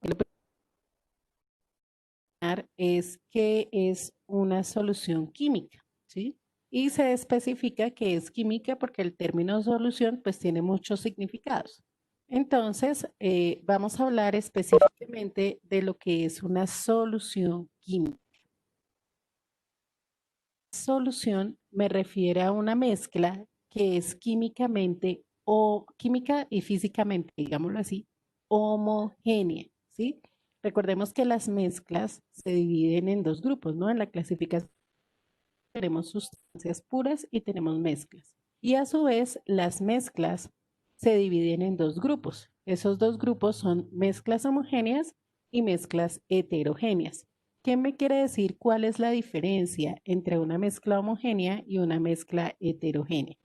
Lo primero es que es una solución química, ¿sí? Y se especifica que es química porque el término solución pues tiene muchos significados. Entonces, vamos a hablar específicamente de lo que es una solución química. Solución me refiere a una mezcla que es químicamente o química y físicamente, digámoslo así, homogénea, ¿sí? Recordemos que las mezclas se dividen en dos grupos, ¿no? En la clasificación tenemos sustancias puras y tenemos mezclas. Y a su vez, las mezclas se dividen en dos grupos. Esos dos grupos son mezclas homogéneas y mezclas heterogéneas. ¿Qué me quiere decir cuál es la diferencia entre una mezcla homogénea y una mezcla heterogénea?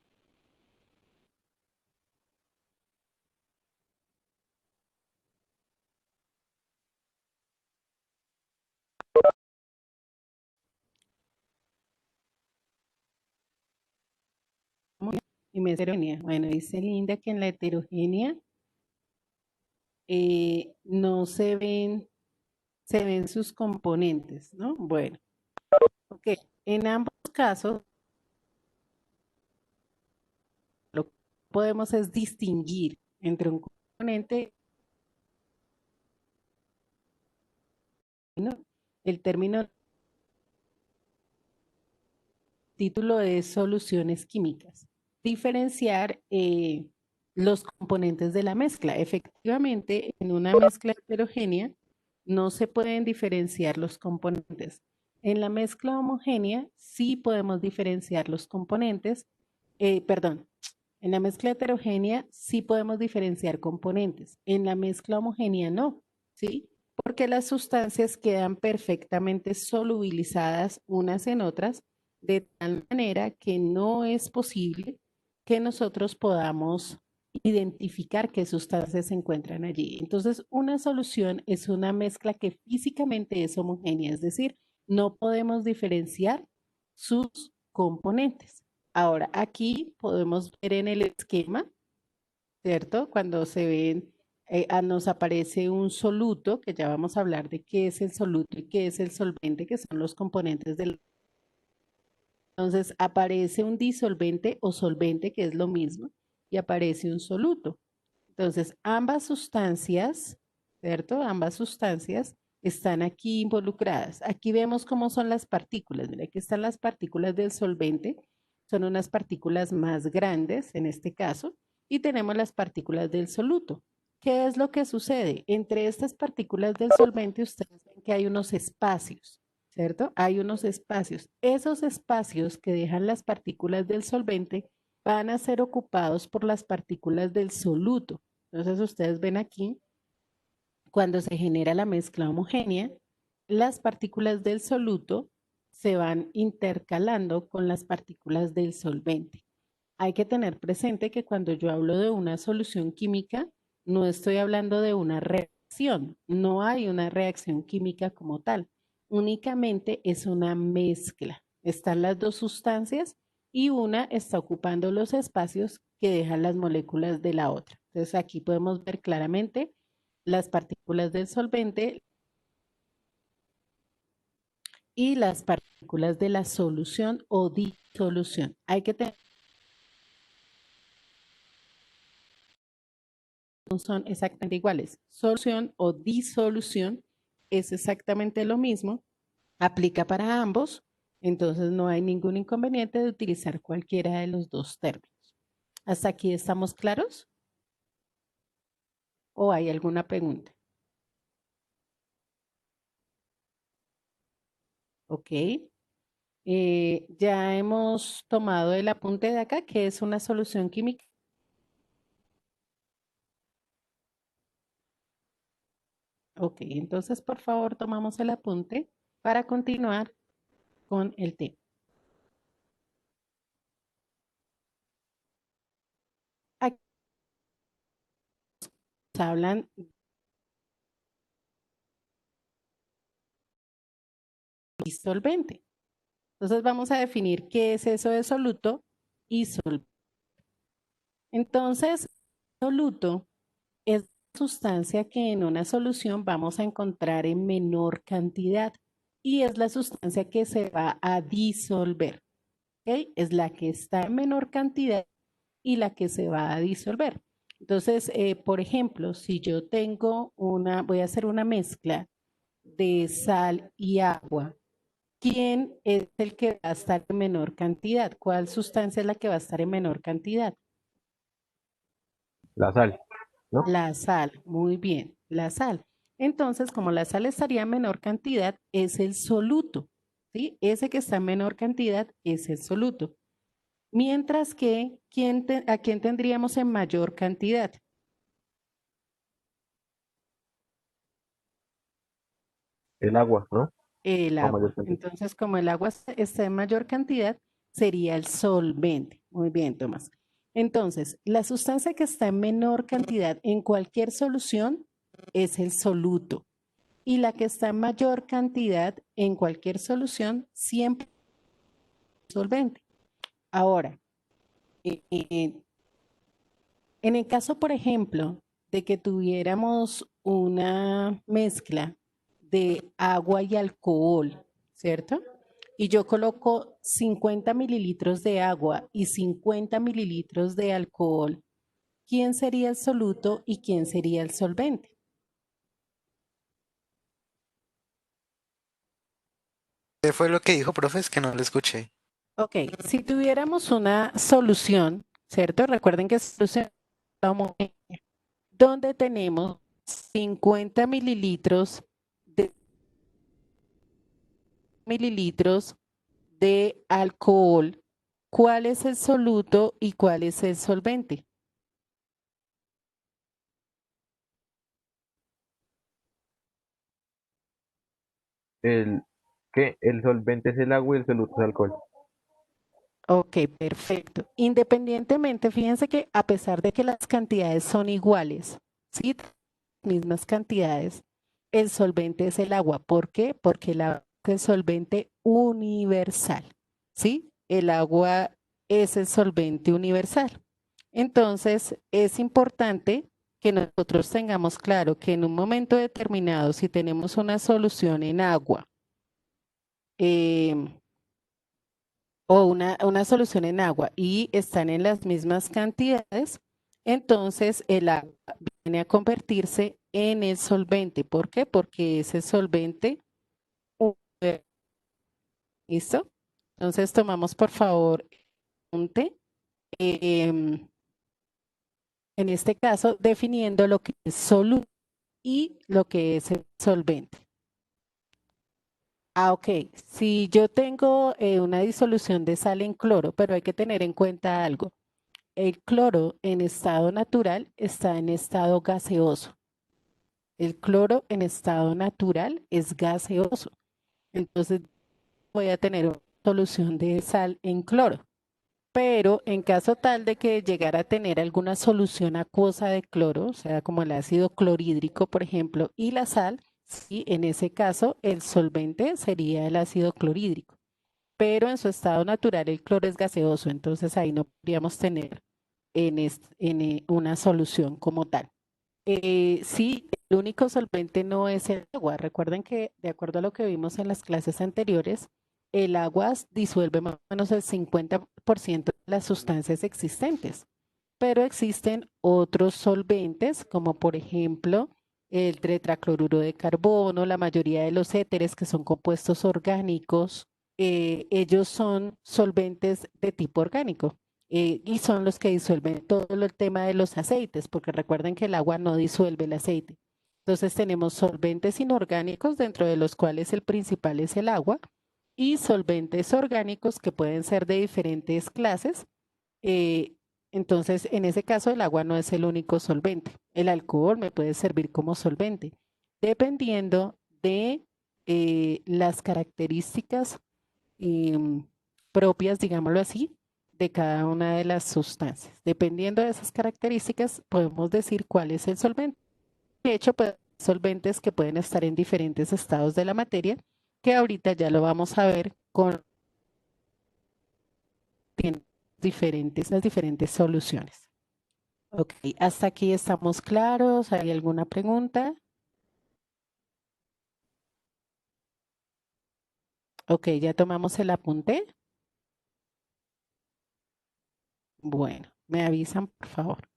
Y mezcla heterogénea. Bueno, dice Linda que en la heterogénea no se ven sus componentes, ¿no? Bueno, ok. En ambos casos, lo que podemos es distinguir entre un componente, ¿no? El término título es soluciones químicas. Diferenciar los componentes de la mezcla. Efectivamente, en una mezcla heterogénea no se pueden diferenciar los componentes. En la mezcla homogénea sí podemos diferenciar los componentes, perdón, en la mezcla heterogénea sí podemos diferenciar componentes. En la mezcla homogénea no, ¿sí? Porque las sustancias quedan perfectamente solubilizadas unas en otras de tal manera que no es posible que nosotros podamos identificar qué sustancias se encuentran allí. Entonces, una solución es una mezcla que físicamente es homogénea, es decir, no podemos diferenciar sus componentes. Ahora, aquí podemos ver en el esquema, ¿cierto? Cuando se ven, nos aparece un soluto, que ya vamos a hablar de qué es el soluto y qué es el solvente, que son los componentes del... Entonces, aparece un disolvente o solvente, que es lo mismo, y aparece un soluto. Entonces, ambas sustancias, ¿cierto? Ambas sustancias están aquí involucradas. Aquí vemos cómo son las partículas. Mira, aquí están las partículas del solvente. Son unas partículas más grandes en este caso. Y tenemos las partículas del soluto. ¿Qué es lo que sucede? Entre estas partículas del solvente, ustedes ven que hay unos espacios, ¿cierto? Hay unos espacios. Esos espacios que dejan las partículas del solvente van a ser ocupados por las partículas del soluto. Entonces ustedes ven aquí, cuando se genera la mezcla homogénea, las partículas del soluto se van intercalando con las partículas del solvente. Hay que tener presente que cuando yo hablo de una solución química, no estoy hablando de una reacción, no hay una reacción química como tal, únicamente es una mezcla. Están las dos sustancias y una está ocupando los espacios que dejan las moléculas de la otra. Entonces aquí podemos ver claramente las partículas del solvente y las partículas de la solución o disolución. Hay que tener, no son exactamente iguales. Solución o disolución es exactamente lo mismo, aplica para ambos, entonces no hay ningún inconveniente de utilizar cualquiera de los dos términos. ¿Hasta aquí estamos claros? ¿O hay alguna pregunta? Ok. Ya hemos tomado el apunte de acá, que es una solución química. Ok, entonces por favor tomamos el apunte para continuar con el tema. Aquí nos hablan disolvente. Entonces vamos a definir qué es eso de soluto y solvente. Entonces, soluto es sustancia que en una solución vamos a encontrar en menor cantidad y es la sustancia que se va a disolver. ¿Ok? Es la que está en menor cantidad y la que se va a disolver. Entonces, por ejemplo, si yo tengo voy a hacer una mezcla de sal y agua, ¿quién es el que va a estar en menor cantidad? ¿Cuál sustancia es la que va a estar en menor cantidad? La sal, ¿no? La sal, muy bien, la sal. Entonces, como la sal estaría en menor cantidad, es el soluto, ¿sí? Ese que está en menor cantidad es el soluto. Mientras que, ¿a quién tendríamos en mayor cantidad? El agua, ¿no? El A mayor agua. cantidad. Entonces, como el agua está en mayor cantidad, sería el solvente. Muy bien, Tomás. Entonces, la sustancia que está en menor cantidad en cualquier solución es el soluto. Y la que está en mayor cantidad en cualquier solución siempre es solvente. Ahora, en el caso, por ejemplo, de que tuviéramos una mezcla de agua y alcohol, ¿cierto? Y yo coloco 50 mililitros de agua y 50 mililitros de alcohol, ¿quién sería el soluto y quién sería el solvente? ¿Qué fue lo que dijo, profe? Es que no lo escuché. Ok, si tuviéramos una solución, ¿cierto? Recuerden que solución es homogénea, donde tenemos 50 mililitros de alcohol, ¿cuál es el soluto y cuál es el solvente? El, ¿Qué? El solvente es el agua y el soluto es alcohol. Ok, perfecto. Independientemente, fíjense que a pesar de que las cantidades son iguales, ¿sí? Mismas cantidades, el solvente es el agua. ¿Por qué? Porque el agua es el solvente universal, ¿sí? El agua es el solvente universal. Entonces, es importante que nosotros tengamos claro que en un momento determinado, si tenemos una solución en agua, em, o una solución en agua y están en las mismas cantidades, entonces el agua viene a convertirse en el solvente. ¿Por qué? Porque ese solvente, ¿listo? Entonces tomamos por favor un té, em, en este caso definiendo lo que es soluto y lo que es el solvente. Ah, ok. Si yo tengo una disolución de sal en cloro, pero hay que tener en cuenta algo. El cloro en estado natural está en estado gaseoso. El cloro en estado natural es gaseoso. Entonces voy a tener una solución de sal en cloro. Pero en caso tal de que llegara a tener alguna solución acuosa de cloro, o sea, como el ácido clorhídrico, por ejemplo, y la sal, sí, en ese caso el solvente sería el ácido clorhídrico. Pero en su estado natural el cloro es gaseoso, entonces ahí no podríamos tener una solución como tal. Sí, el único solvente no es el agua. Recuerden que, de acuerdo a lo que vimos en las clases anteriores, el agua disuelve más o menos el 50% de las sustancias existentes, pero existen otros solventes, como por ejemplo el tetracloruro de carbono, la mayoría de los éteres que son compuestos orgánicos, ellos son solventes de tipo orgánico y son los que disuelven todo el tema de los aceites, porque recuerden que el agua no disuelve el aceite. Entonces tenemos solventes inorgánicos, dentro de los cuales el principal es el agua, y solventes orgánicos que pueden ser de diferentes clases. eh, entonces, en ese caso, el agua no es el único solvente. El alcohol me puede servir como solvente, dependiendo de las características em, propias, digámoslo así, de cada una de las sustancias. Dependiendo de esas características, podemos decir cuál es el solvente. De hecho, pues, solventes que pueden estar en diferentes estados de la materia, que ahorita ya lo vamos a ver con las diferentes soluciones. Ok, hasta aquí estamos claros. ¿Hay alguna pregunta? Ok, ya tomamos el apunte. Bueno, me avisan, por favor.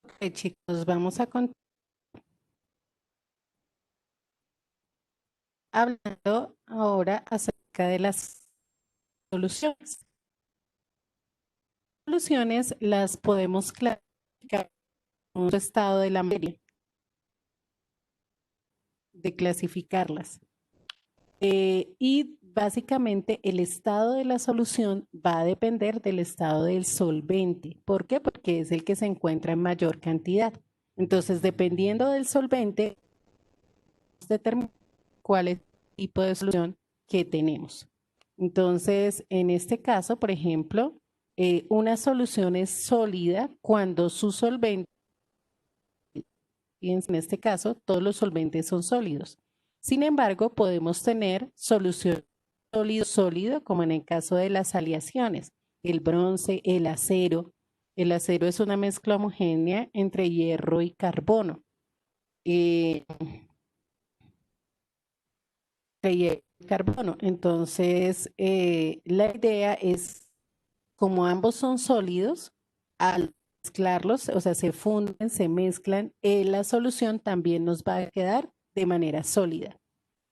Ok, chicos, vamos a continuar hablando ahora acerca de las soluciones. Las soluciones las podemos clasificar en un estado de la materia, de clasificarlas. Y básicamente el estado de la solución va a depender del estado del solvente. ¿Por qué? Porque es el que se encuentra en mayor cantidad. Entonces, dependiendo del solvente, determina cuál es el tipo de solución que tenemos. Entonces, en este caso, por ejemplo, una solución es sólida cuando su solvente, fíjense, en este caso, todos los solventes son sólidos. Sin embargo, podemos tener solución sólido, como en el caso de las aleaciones, el bronce, el acero. El acero es una mezcla homogénea entre hierro y carbono. Eh, carbono. Entonces, la idea es, como ambos son sólidos, al mezclarlos, o sea, se funden, se mezclan, la solución también nos va a quedar de manera sólida.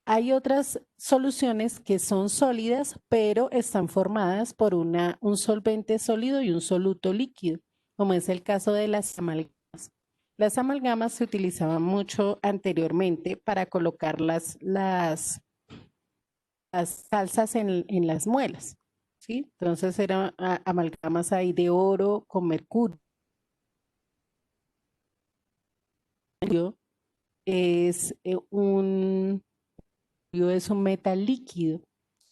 Hay otras soluciones que son sólidas, pero están formadas por un solvente sólido y un soluto líquido, como es el caso de las amalgamas. Las amalgamas se utilizaban mucho anteriormente para colocar las salsas en las muelas, ¿sí? Entonces eran amalgamas ahí de oro con mercurio. Es es un metal líquido.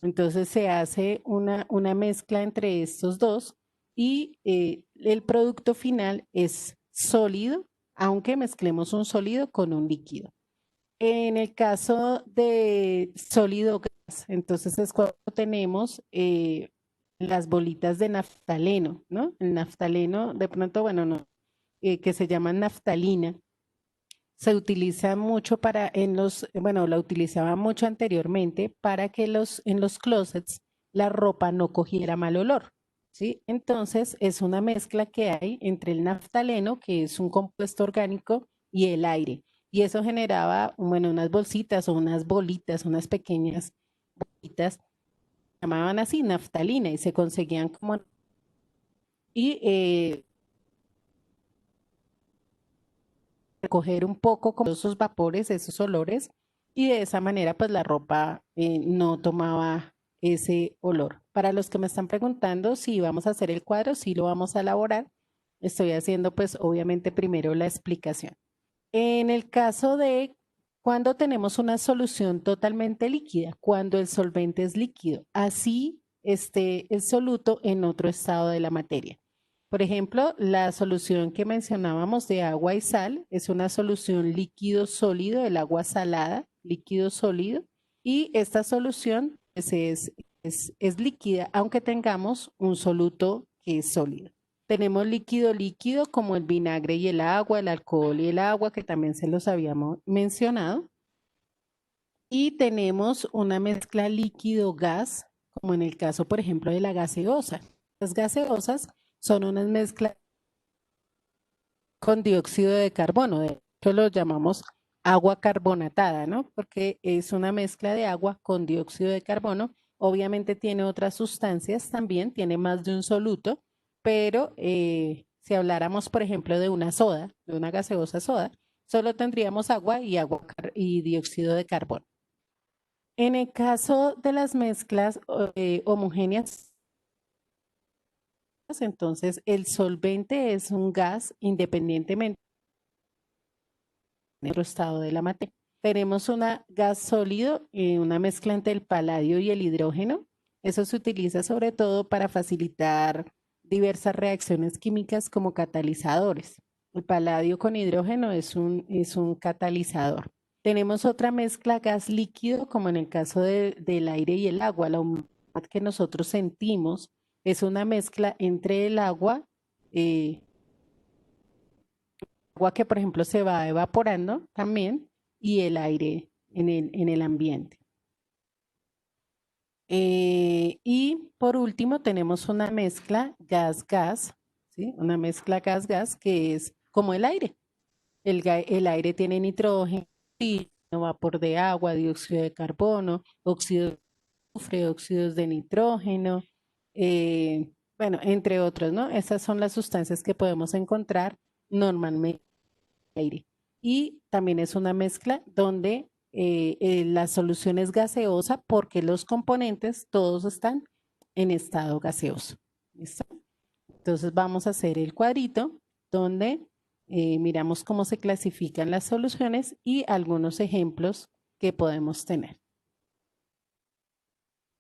Entonces se hace una mezcla entre estos dos y el producto final es sólido, aunque mezclemos un sólido con un líquido. En el caso de sólido gas, entonces es cuando tenemos las bolitas de naftaleno, ¿no? El naftaleno, de pronto, bueno, no, que se llama naftalina, se utiliza mucho bueno, la utilizaba mucho anteriormente para que en los closets la ropa no cogiera mal olor, ¿sí? Entonces es una mezcla que hay entre el naftaleno, que es un compuesto orgánico, y el aire. Y eso generaba, bueno, unas bolsitas o unas bolitas, unas pequeñas bolitas, llamaban así naftalina y se conseguían como... Y recoger un poco como esos vapores, esos olores, y de esa manera pues la ropa no tomaba ese olor. Para los que me están preguntando si vamos a hacer el cuadro, si lo vamos a elaborar, estoy haciendo pues obviamente primero la explicación. En el caso de cuando tenemos una solución totalmente líquida, cuando el solvente es líquido, así esté el soluto en otro estado de la materia. Por ejemplo, la solución que mencionábamos de agua y sal es una solución líquido sólido, el agua salada, líquido sólido, y esta solución pues, es líquida, aunque tengamos un soluto que es sólido. Tenemos líquido líquido como el vinagre y el agua, el alcohol y el agua, que también se los habíamos mencionado. Y tenemos una mezcla líquido-gas, como en el caso, por ejemplo, de la gaseosa. Las gaseosas son unas mezclas con dióxido de carbono, de hecho lo llamamos agua carbonatada, ¿no? Porque es una mezcla de agua con dióxido de carbono. Obviamente tiene otras sustancias también, tiene más de un soluto, pero si habláramos, por ejemplo, de una soda, de una gaseosa soda, solo tendríamos agua y dióxido de carbono. En el caso de las mezclas homogéneas, entonces el solvente es un gas independientemente del estado de la materia. Tenemos un gas sólido, una mezcla entre el paladio y el hidrógeno. Eso se utiliza sobre todo para facilitar diversas reacciones químicas como catalizadores. El paladio con hidrógeno es un catalizador. Tenemos otra mezcla gas líquido, como en el caso del aire y el agua, la humedad que nosotros sentimos Es una mezcla entre el agua que, por ejemplo, se va evaporando también y el aire en el ambiente. Y por último tenemos una mezcla gas-gas, ¿sí? Una mezcla gas-gas que es como el aire. El aire tiene nitrógeno, vapor de agua, dióxido de carbono, óxido de azufre, óxidos de nitrógeno, bueno, entre otros, ¿no? Esas son las sustancias que podemos encontrar normalmente en el aire. Y también es una mezcla donde la solución es gaseosa porque los componentes todos están en estado gaseoso. ¿Listo? Entonces vamos a hacer el cuadrito donde miramos cómo se clasifican las soluciones y algunos ejemplos que podemos tener.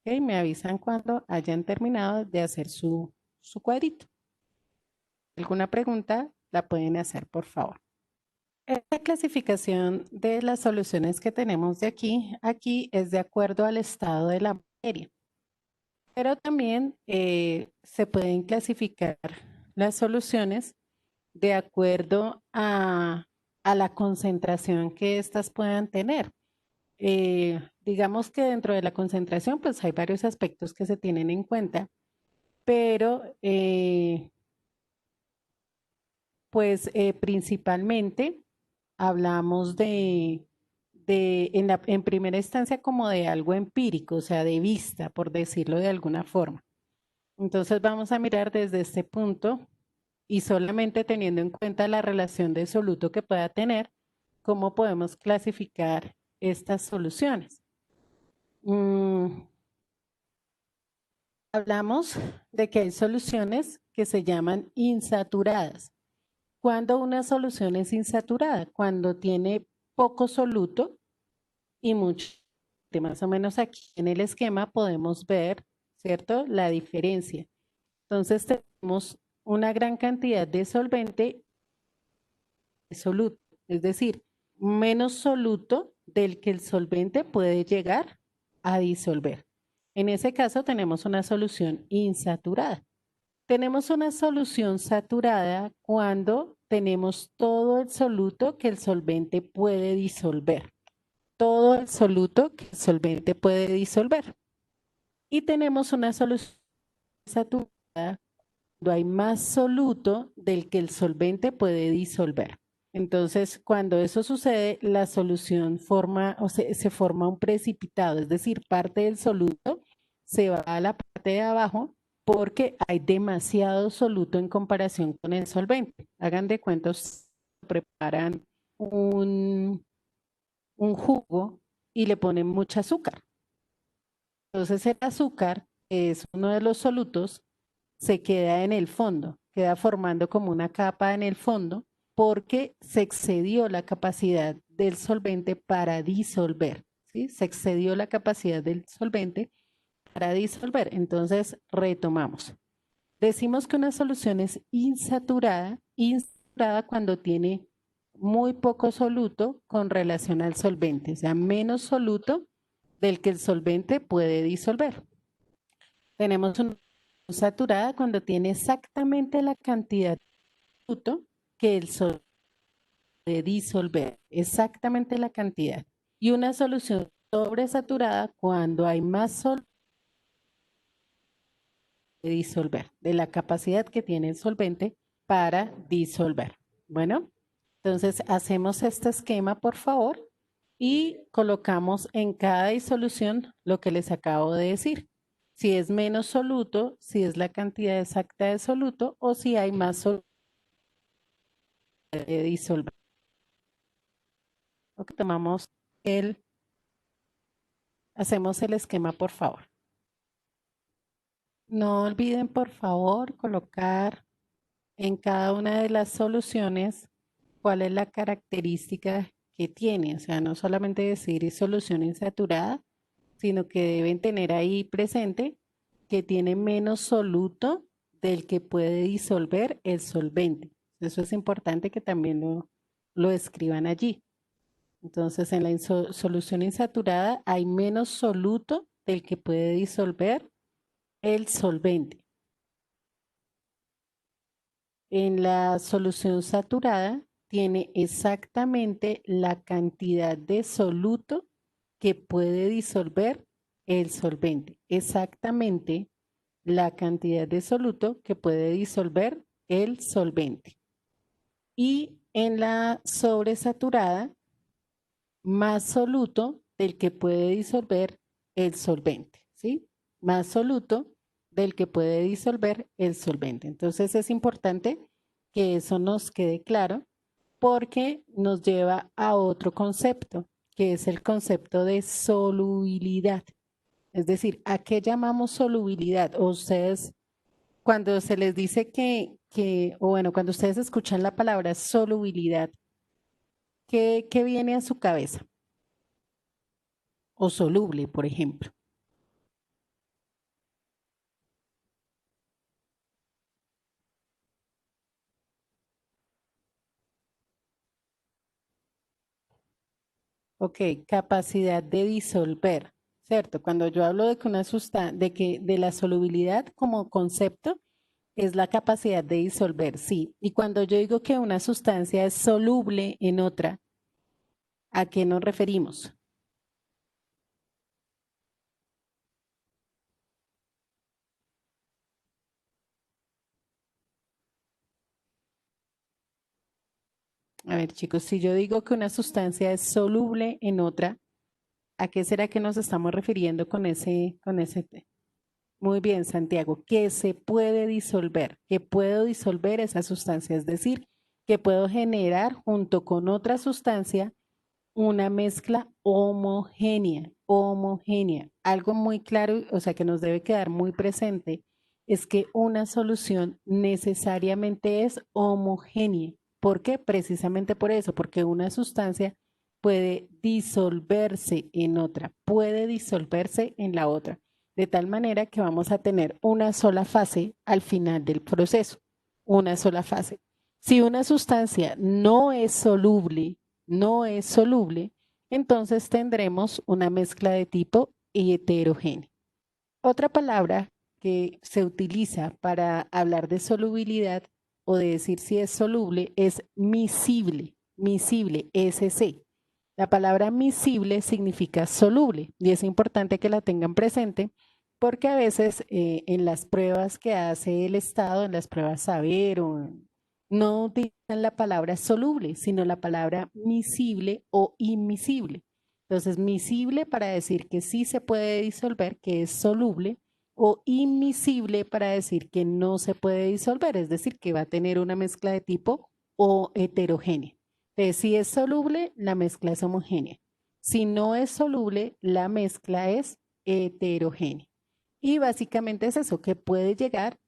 Okay, me avisan cuando hayan terminado de hacer su cuadrito. ¿Alguna pregunta? La pueden hacer, por favor. Esta clasificación de las soluciones que tenemos de aquí es de acuerdo al estado de la materia. Pero también se pueden clasificar las soluciones de acuerdo a la concentración que éstas puedan tener. Digamos que dentro de la concentración, pues hay varios aspectos que se tienen en cuenta, pero principalmente hablamos en primera instancia como de algo empírico, o sea, de vista, por decirlo de alguna forma. Entonces vamos a mirar desde este punto y solamente teniendo en cuenta la relación de soluto que pueda tener, cómo podemos clasificar estas soluciones. Hablamos de que hay soluciones que se llaman insaturadas. ¿Cuándo una solución es insaturada? Cuando tiene poco soluto y mucho. Más o menos aquí en el esquema podemos ver, ¿cierto? La diferencia. Entonces tenemos una gran cantidad de solvente y soluto, es decir, menos soluto del que el solvente puede llegar a disolver. En ese caso tenemos una solución insaturada. Tenemos una solución saturada cuando tenemos todo el soluto que el solvente puede disolver. Todo el soluto que el solvente puede disolver. Y tenemos una solución saturada cuando hay más soluto del que el solvente puede disolver. Entonces, cuando eso sucede, la solución se forma un precipitado, es decir, parte del soluto se va a la parte de abajo porque hay demasiado soluto en comparación con el solvente. Hagan de cuenta, preparan un jugo y le ponen mucho azúcar. Entonces el azúcar, que es uno de los solutos, se queda en el fondo, queda formando como una capa en el fondo porque se excedió la capacidad del solvente para disolver, ¿sí? Se excedió la capacidad del solvente para disolver. Entonces, retomamos. Decimos que una solución es insaturada cuando tiene muy poco soluto con relación al solvente, o sea, menos soluto del que el solvente puede disolver. Tenemos una saturada cuando tiene exactamente la cantidad de soluto que el solvente puede disolver, exactamente la cantidad. Y una solución sobresaturada cuando hay más soluto de disolver, de la capacidad que tiene el solvente para disolver. Bueno, entonces hacemos este esquema, por favor, y colocamos en cada disolución lo que les acabo de decir. Si es menos soluto, si es la cantidad exacta de soluto o si hay más soluto de disolver. Ok, hacemos el esquema, por favor. No olviden, por favor, colocar en cada una de las soluciones cuál es la característica que tiene. O sea, no solamente decir solución insaturada, sino que deben tener ahí presente que tiene menos soluto del que puede disolver el solvente. Eso es importante que también lo escriban allí. Entonces, en la solución insaturada hay menos soluto del que puede disolver el solvente. En la solución saturada tiene exactamente la cantidad de soluto que puede disolver el solvente. Exactamente la cantidad de soluto que puede disolver el solvente. Y en la sobresaturada, más soluto del que puede disolver el solvente, ¿sí? Más soluto del que puede disolver el solvente. Entonces es importante que eso nos quede claro porque nos lleva a otro concepto, que es el concepto de solubilidad. Es decir, ¿a qué llamamos solubilidad? O ustedes, cuando se les dice o bueno, cuando ustedes escuchan la palabra solubilidad, ¿qué viene a su cabeza? O soluble, por ejemplo. Ok, capacidad de disolver, ¿cierto? Cuando yo hablo de que una sustancia, de la solubilidad como concepto, es la capacidad de disolver, sí. Y cuando yo digo que una sustancia es soluble en otra, ¿a qué nos referimos? A ver, chicos, si yo digo que una sustancia es soluble en otra, ¿a qué será que nos estamos refiriendo con ese? Muy bien, Santiago, que se puede disolver, que puedo disolver esa sustancia, es decir, que puedo generar junto con otra sustancia una mezcla homogénea. Algo muy claro, o sea, que nos debe quedar muy presente, es que una solución necesariamente es homogénea. ¿Por qué? Precisamente por eso, porque una sustancia puede disolverse en otra, puede disolverse en la otra, de tal manera que vamos a tener una sola fase al final del proceso, una sola fase. Si una sustancia no es soluble, entonces tendremos una mezcla de tipo heterogéneo. Otra palabra que se utiliza para hablar de solubilidad o de decir si es soluble es miscible, SC. La palabra miscible significa soluble y es importante que la tengan presente porque a veces en las pruebas que hace el Estado, en las pruebas saber no utilizan la palabra soluble, sino la palabra miscible o inmiscible. Entonces, miscible para decir que sí se puede disolver, que es soluble, o inmiscible para decir que no se puede disolver, es decir, que va a tener una mezcla de tipo o heterogénea. Entonces, si es soluble, la mezcla es homogénea. Si no es soluble, la mezcla es heterogénea. Y básicamente es eso, que puede llegar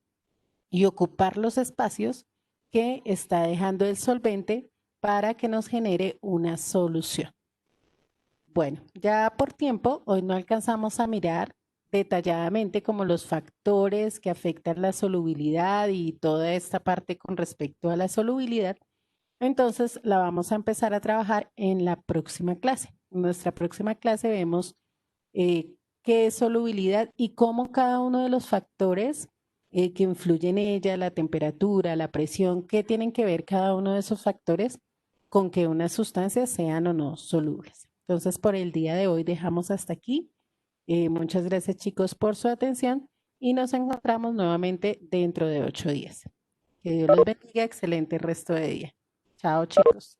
y ocupar los espacios que está dejando el solvente para que nos genere una solución. Bueno, ya por tiempo, hoy no alcanzamos a mirar detalladamente como los factores que afectan la solubilidad y toda esta parte con respecto a la solubilidad. Entonces la vamos a empezar a trabajar en la próxima clase. En nuestra próxima clase vemos qué es solubilidad y cómo cada uno de los factores que influyen en ella, la temperatura, la presión, qué tienen que ver cada uno de esos factores con que unas sustancias sean o no solubles. Entonces, por el día de hoy dejamos hasta aquí. Muchas gracias, chicos, por su atención y nos encontramos nuevamente dentro de 8 días. Que Dios los bendiga. Excelente resto de día. Chao, chicos.